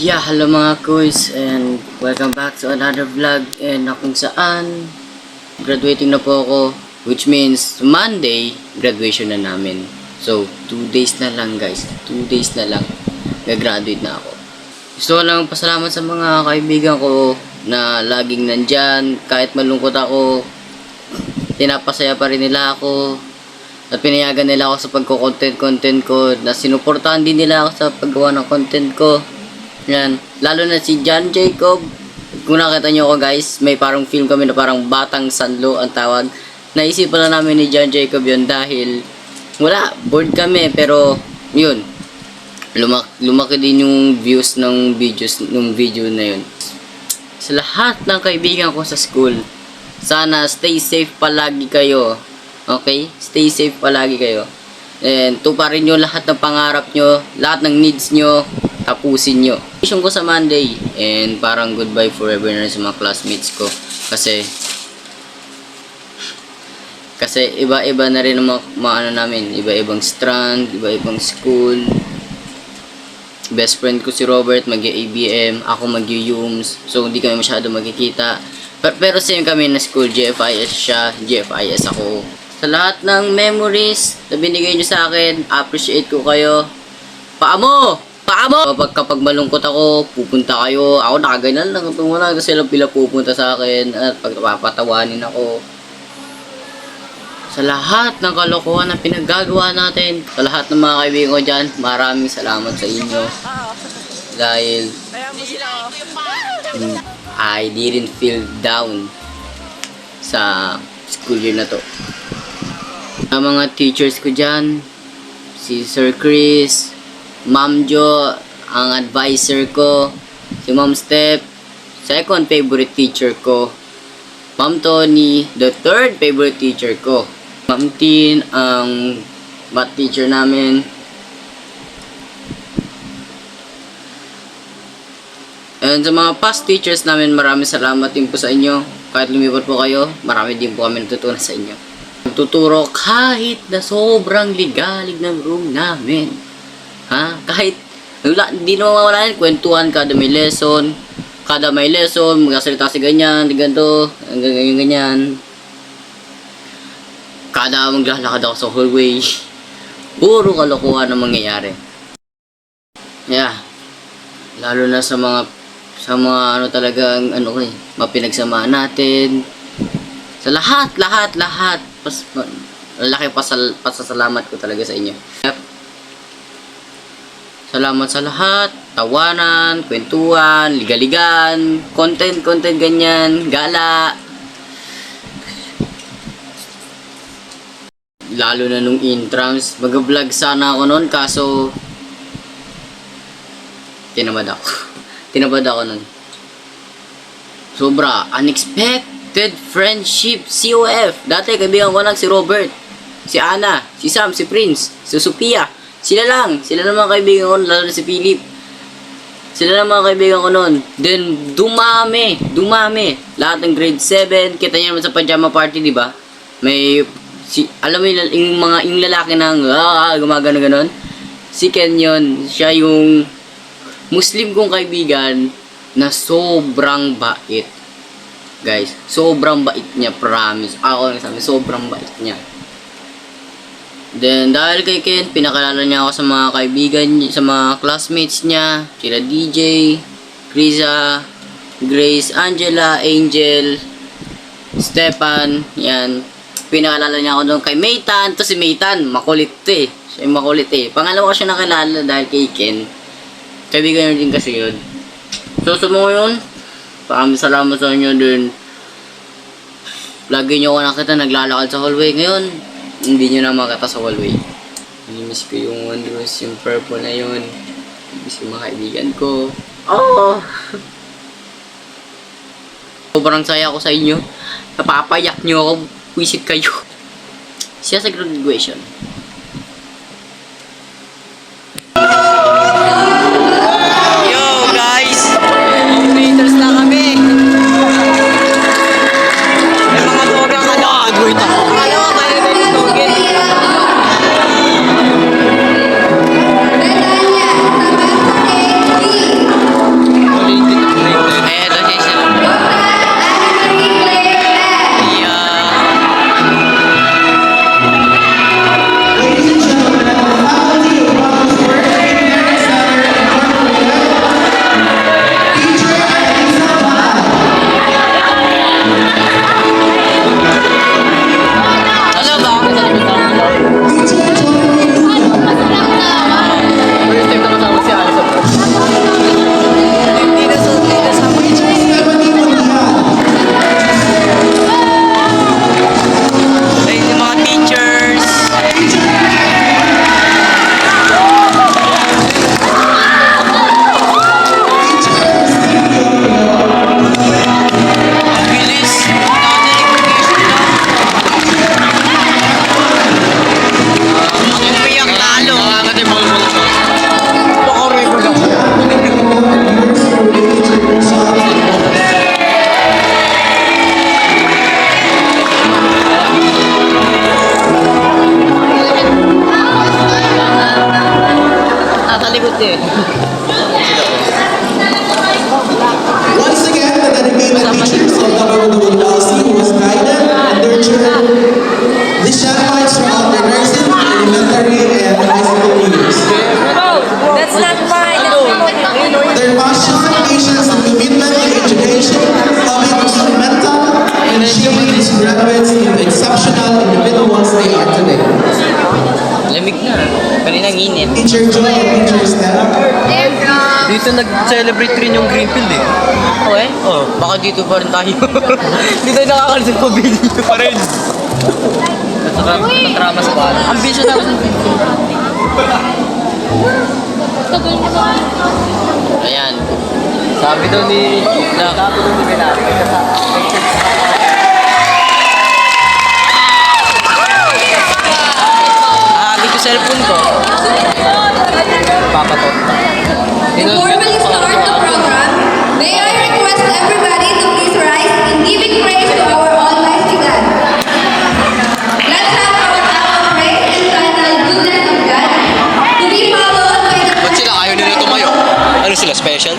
Yeah, hello mga kuys and welcome back to another vlog and na kung saan graduating na po ako, which means Monday graduation na namin. So 2 days na lang guys, 2 days na lang gagraduate na ako. Gusto ko lang pasalamat sa mga kaibigan ko na laging nandyan. Kahit malungkot ako, pinapasaya pa rin nila ako at pinayagan nila ako sa pagko-content ko, na sinuportahan din nila ako sa paggawa ng content ko. Yan, lalo na si John Jacob. Kung nakita nyo ako guys, may parang film kami na parang Batang Sanlo ang tawag. Naisipan lang namin ni John Jacob yun dahil wala, bored kami, pero yun, lumaki din yung views ng video na yun. Sa lahat ng kaibigan ko sa school, sana stay safe palagi kayo. Okay? Stay safe palagi kayo. And tuparin nyo lahat ng pangarap nyo, lahat ng needs nyo, tapusin nyo. Mission ko sa Monday, and parang goodbye forever na rin sa mga classmates ko. Kasi iba-iba na rin ang mga namin. Iba-ibang strand, iba-ibang school. Best friend ko si Robert, mag-ABM, ako mag-UMS. So, hindi kami masyado magkikita. Pero same kami na school, GFIS siya, GFIS ako. Sa lahat ng memories na binigay nyo sa akin, appreciate ko kayo. Paamo! Kapag malungkot ako, pupunta kayo. Ako nakaganyan lang. Wala kasi sila pila pupunta sa akin at pagpapatawanin ako. Sa lahat ng kalokohan na pinaggagawa natin, sa lahat ng mga kaibigan ko dyan, maraming salamat sa inyo. Dahil I didn't feel down sa school year na to. Ang mga teachers ko dyan, si Sir Chris, Ma'am Jo, ang advisor ko, si Ma'am Steph, second favorite teacher ko, Ma'am Tony, the third favorite teacher ko, Ma'am Tin, ang math teacher namin, and sa mga past teachers namin, maraming salamat din po sa inyo. Kahit lumipat po kayo, marami din po kami natutunan sa inyo. Tuturo kahit na sobrang ligalig ng room namin. Ha? Kahit hindi naman mawala yan, kwentuhan kada may lesson, magsasalita si ganyan, ganito, ganyan. Kada maglalakad ako sa hallway, puro kalokohan ang mangyayari. Yeah. Lalo na sa mga ano talagang mapinagsamahan natin. Sa lahat. Laki pasasalamat ko talaga sa inyo. Salamat sa lahat. Tawanan, kwentuhan, ligaligan, content ganyan, gala. Lalo na nung intrams, mag-vlog sana ako noon, kaso tinamad ako nun. Sobra, unexpected friendship, COF. Dati kaibigan ko lang si Robert, si Ana, si Sam, si Prince, si Sophia. Sila lang mga kaibigan ko, lalo na si Philip. Sila lang mga kaibigan ko noon. Then, dumami. Lahat ng grade 7, kita niyo naman sa pajama party, di ba? Alam mo yung lalaki nang gumagano ganon. Si Ken yun, siya yung Muslim kong kaibigan na sobrang bait. Guys, sobrang bait niya, promise. Ako nagsabi, sobrang bait niya. Then, dahil kay Ken, pinakalala niya ako sa mga kaibigan niya, sa mga classmates niya, sila DJ, Krisa, Grace, Angela, Angel, Stefan, yan. Pinakalala niya ako doon kay Maytan. To si Maytan, makulit eh. Siya yung makulit eh. Pangalawa ko siya nakilala dahil kay Ken. Kaibigan niya din kasi yun. So, sa mga yun, maraming salamat sa inyo din. Lagi niyo ako nakita naglalakad sa hallway. Ngayon, hindi nyo na makita sa hallway. Miss ko yung wondrous, yung purple na yun. Miss ko mga kaibigan ko. Oh! Sobrang saya ako sa inyo. Napapayak nyo ako. Wisit kayo. Siya sa graduation. Yo guys! Completers na kami. May mga sobrang graduate ako. eh. Once again, the dedicated teachers of WWLC who was guided and nurtured the Shadowlights throughout their nursing, elementary, and high school years. That's not mine. Their passion, patience, and commitment to education have been instrumental in shaping these graduates into exceptional individuals they are today. Lamig na. Kaninang init. Teacher Joy and Teacher Stella. Dito nag-celebrate rin yung Greenfield eh. Oo eh? Oo. Baka dito pa rin tayo. Dito nakakalis yung pabili. Pa rin. Natatrama sa bahay. Ambisyon na ako. Ayan. Sabi daw ni Benat. Dito cellphone ko. Papa to. Before we start the program, may I request everybody to please rise in giving praise to our Almighty God. Let's have our annual praise entitled Goodness of God, to be followed by the Ba't sila ayaw nila tumayo? Ano sila, special?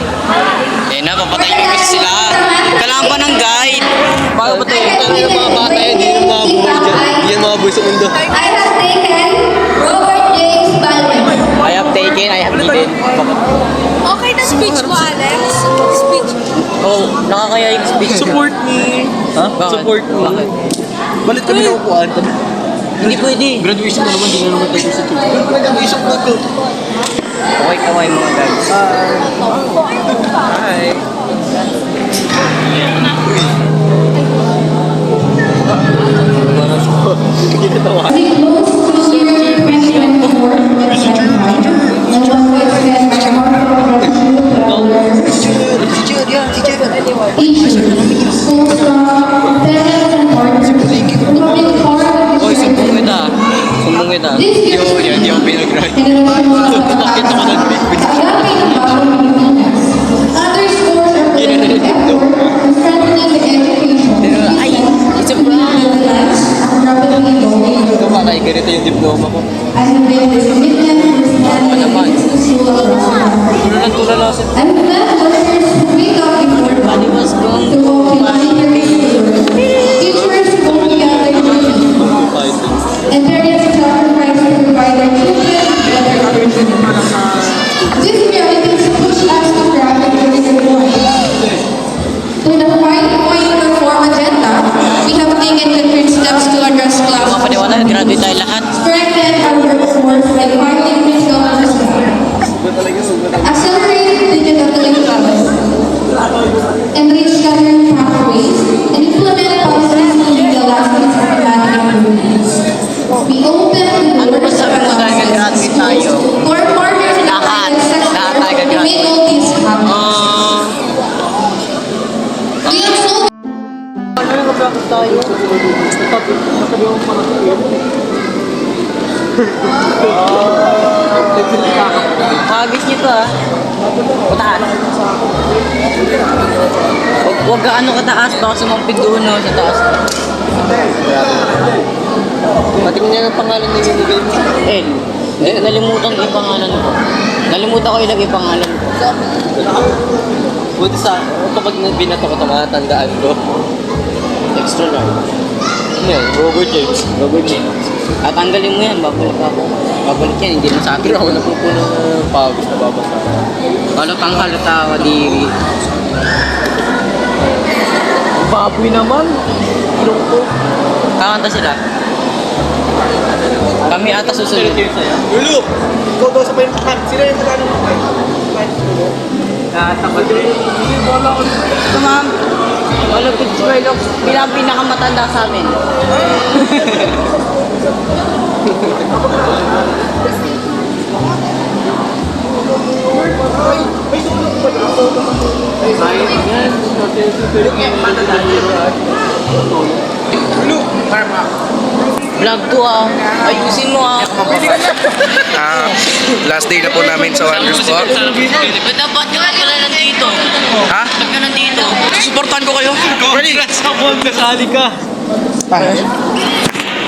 Eh na, papatayin ko kasi sila. Kailangan pa ng guide. Paano ba tayo? Ano yung mga bata yun? Hindi yung mga buhay dyan. Hindi yung mga buhay sa mundo. I have taken Robert James Baldwin. I have given. Okay na speech mo, Alex. Speech. Oh, nakakaya yung speech. Support me. Ha? Bakit? Support me. Bakit? Balit kami ng upuan. Hindi pwede. Graduation na naman, hindi na naman tayo sa tuloy. Graduation na to. Okay, kaway mga guys. Hi. Ginatawa. Oy, sumbong kita. Sumbong kita. Hindi ako pinag-ride. Bakit ako nag-big Other schools are putting in effort in strengthening the education. Ay, isa pa. Ito pa kay ganito yung diploma ko. I have been committed to standing against the school of Tulan tulalasin. I'm glad workers who wake up before Bali was going to walk in teachers who go together and parents sacrifice to provide their children and other opportunities. These realities push us to grapple with the point. To the 5-point reform agenda, we have taken concrete steps to address class Mga paniwala, graduate tayo lahat. strengthen our workforce by fighting fiscal uncertainty, accelerate digital literacy, enrich career pathways, and implement policies to lead the lasting systematic improvements. We open the Ano ba doors of sabi mo dahil nag-graduate tayo? for partners in the Lahat. private sector Lahat tayo to gagraduate. make all this happen. We also Pagis niyo to ah. Pataas. Huwag ka ano kataas, baka sumampid doon no, sa taas. Patingin niya ng pangalan na binigay mo. Nalimutan ko yung pangalan ko. Nalimutan ko ilagay yung pangalan ko. Buti sa kapag binato ko ito, matandaan ko. Extra large. Ano yan? Robert James. Robert James. At tanggalin mo yan, babalik ako. Babalik yan, hindi mo sa akin. Pero ako napupuno ng pawis na babasa. Kalutang kaluta ako diri. Baboy naman. Ilong ko. Kakanta sila. Kami ata susunod. Ulo! Ikaw daw sa main pakan. Sino yung magkano mo? Tatakot rin. Ito ma'am. Malupit si Berlox. Bilang pinakamatanda sa amin. Vlog to ah. Ayusin mo ah. Last day na po namin sa Wonders Walk. Ba't dapat ka pala nandito? Ha? Ba't ka nandito? Suportahan ko kayo. Ready? Congrats ako, kasali ka.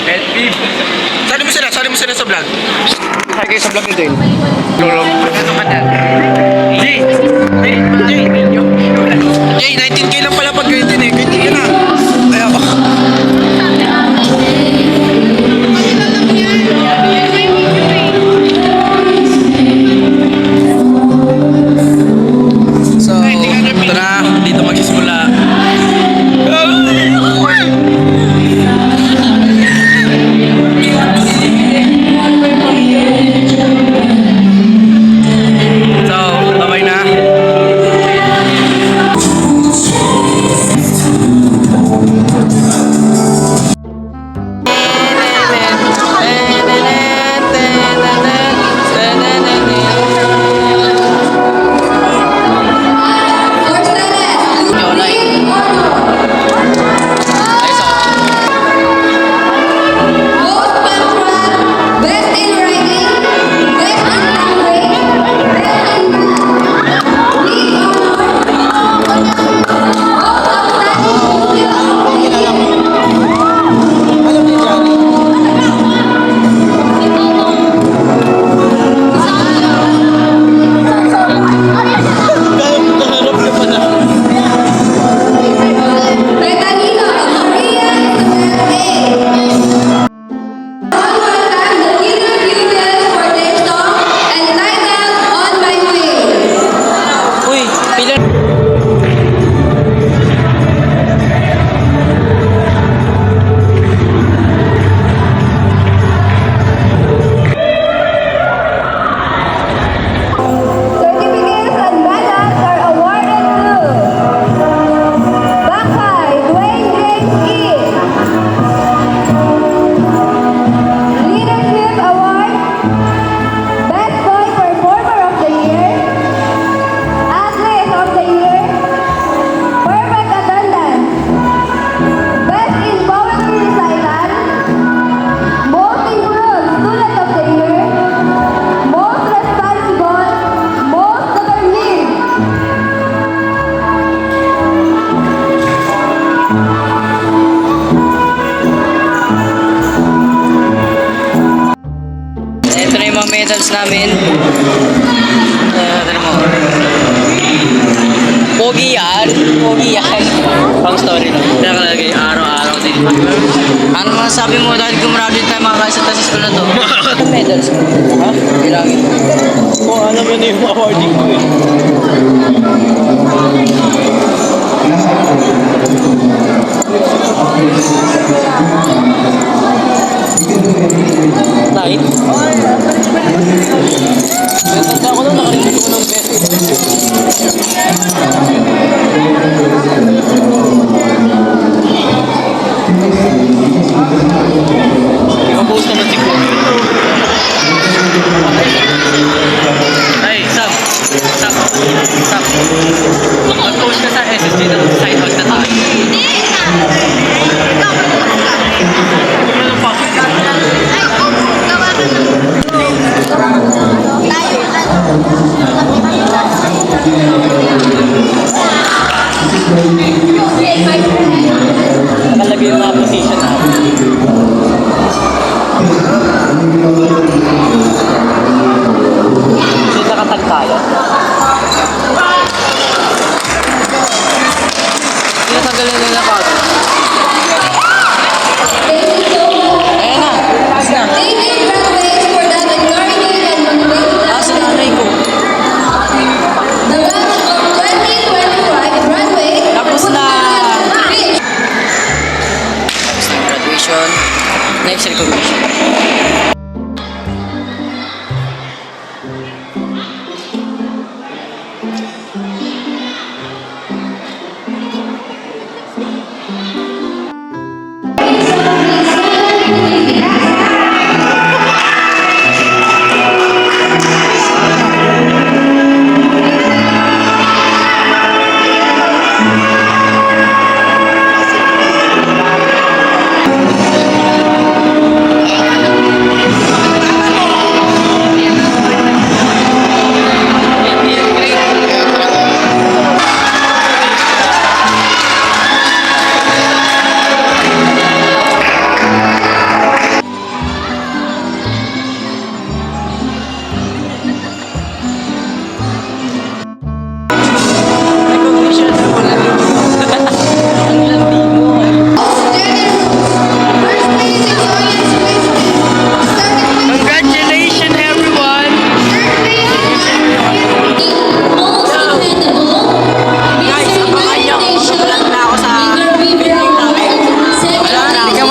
Sali mo sila sa vlog. Sali kayo sa vlog nito yun. Lulong. Jay, 19K lang pala pag 20 eh. 20 ka na. Kaya ba? So, ito na. Dito magsisimula. So, sabay na. For silence, Lucille Most punctual, best in writing, best in language, best in math. Lead honor. Most outstanding Lucille Betanino Maria Isabel A. On one time, the winner pupils for their song entitled On My Way. Uy, pila. Certificates and medals are awarded to Bakay Dwayne James E. Leadership Award, Best Boy Performer of the Year, Athlete of the Year, Perfect Attendance, Best in Poetry Recital, Most Improved Student of the Year, Most Responsible, Most Determined. Ito na yung mga medals namin. Ano mo? Pogi yan. Pogi yan. Pang story lang. Nakalagay araw-araw din. Ano masasabi mo dahil gumraduate tayo mga kaisa sa school na to? Medals mo. Ha? Bilangin mo. Oo, alam mo na yung awarding ko eh. Nine? Ganda ako na, nakarinig ko ng best. Ipapost naman si Kuya. Ay, Sam! Mag-post ka sa SSG na side out na tayo. Ano pa? Nakalagay yung mga position natin. So, nakatag tayo. Tinatanggalin nila pa. Thank you so much. Ayan na. Thank you, graduates, for that encouraging and motivating Ah, sa nanay ko. The batch of 2025 graduates Tapos na. Rich. Tapos na graduation. Next recognition.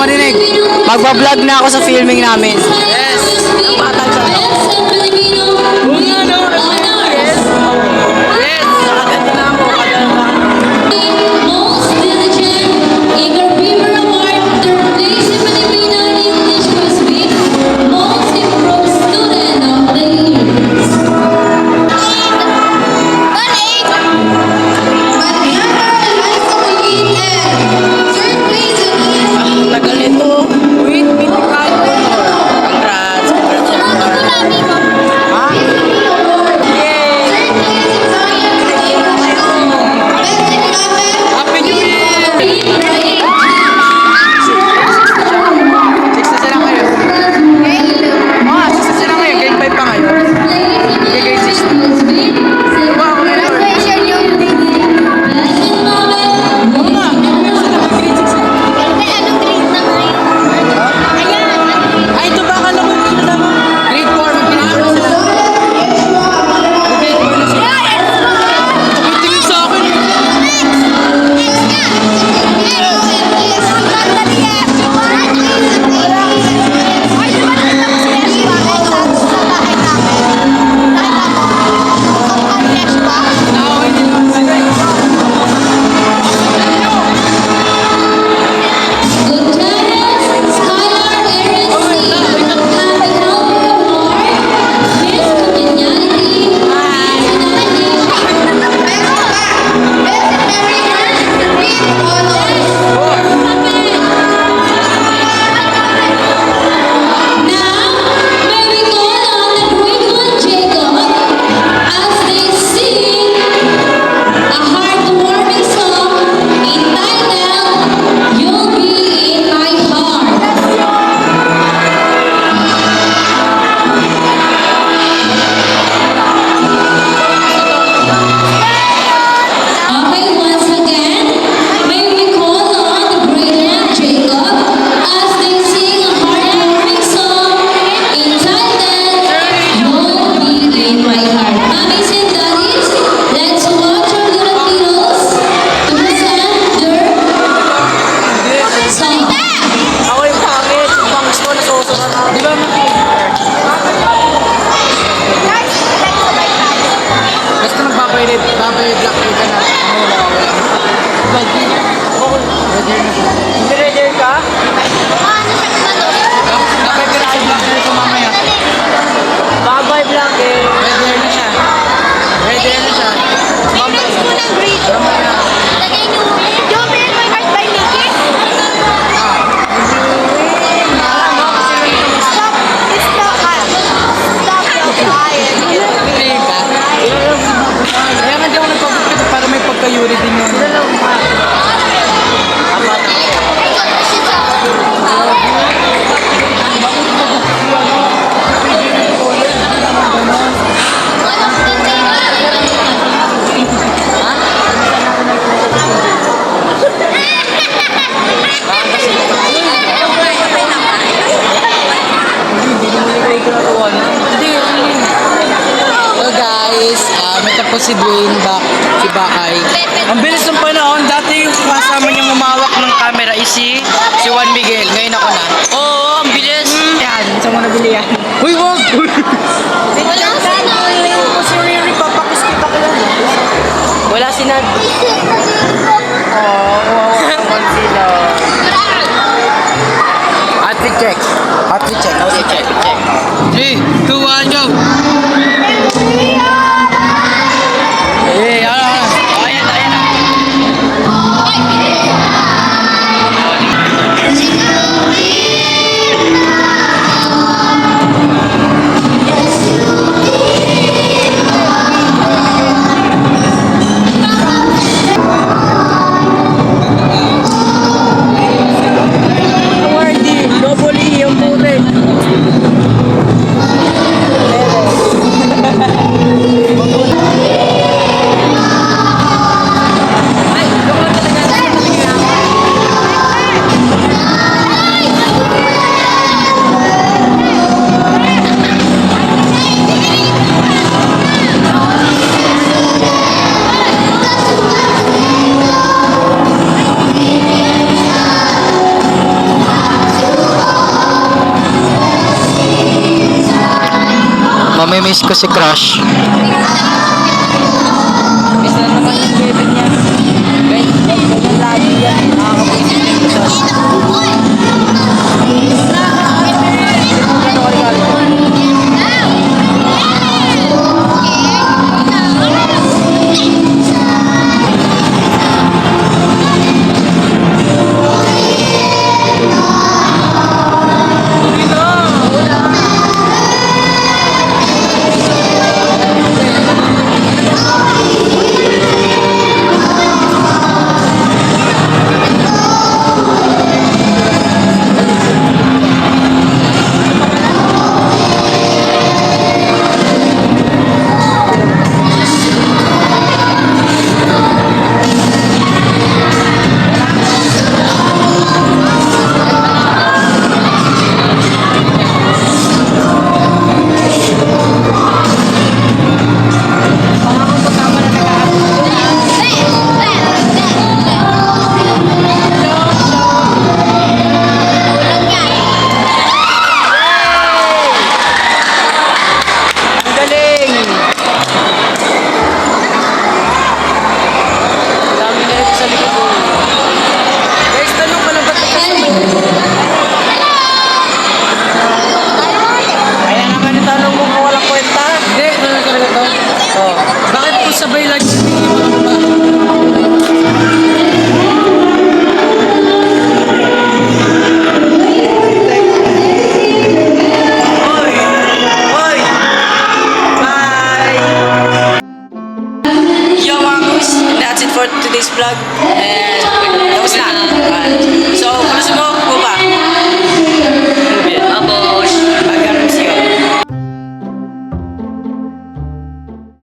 marinig. Magbablog na ako sa filming namin. Yes. Ang batang sa to. Yes. Nakaganda na ako. Most diligent, Igor Beaver Award, third place in Filipino English Quiz Week, most improved student of the year. Third place in Ang tagal nito. Wait, pinakal ko. Congrats. Ha? Happy New Year! 6 na sila ngayon. Ah, 6 na sila ngayon. Grade 5 pa ngayon. Diba ako ngayon? Ay, ito ba? Akala ko sila mo. Grade 4. Mag-grade 4 sila. Grade 4 na sila. Tingin sa akin. Naaway nila sila. Lieutenant Skylar Aaron C. Happy Halloween Award, Miss Congeniality, Now, may we call on the grade 1 Jacob as they sing a heartwarming song entitled You'll Be in My Heart. Okay, once again, may we call on the brilliant Jacob as they sing a heartwarming song entitled You'll Be in My Heart. Mommies and daddies, let's watch our little kiddos to present their song. Ako yung pangit. Yung pangit ko nasusunod na. Di ba basta magpapailit. Papailit black hair ka na. Hindi ready ka? Dapat ka na ay black hair ko mamaya. Babay black hair. Red hair na siya. Red hair na siya. Mamaya. Mamaya. Piliin ka? Kaya nga di ako nagpapagpito para may pagka-yuri din yun. Hello guys, may tapos si Dwayne si Bakay. Ang bilis ng panahon, dati yung kasama niyang umawak ng camera is si Juan Miguel. Ngayon ako na. Oo, ang bilis. Yan, saan mo nabili yan? Uy, wag! Si Riri, papakis kita ko yan. Wala si Nad. Sila. Outfit check. Outfit check. Okay, check. 3, 2, 1, go! Eh, ano? Ayan na. Double E, yung pure. Namimiss ko si Crush. Miss na naman yung baby niya. Ganyan lagi yan. Nakakabuisit niya minsan. Sabay lagi. Yo mga kus, that's it for today's vlog. And tapos na. So,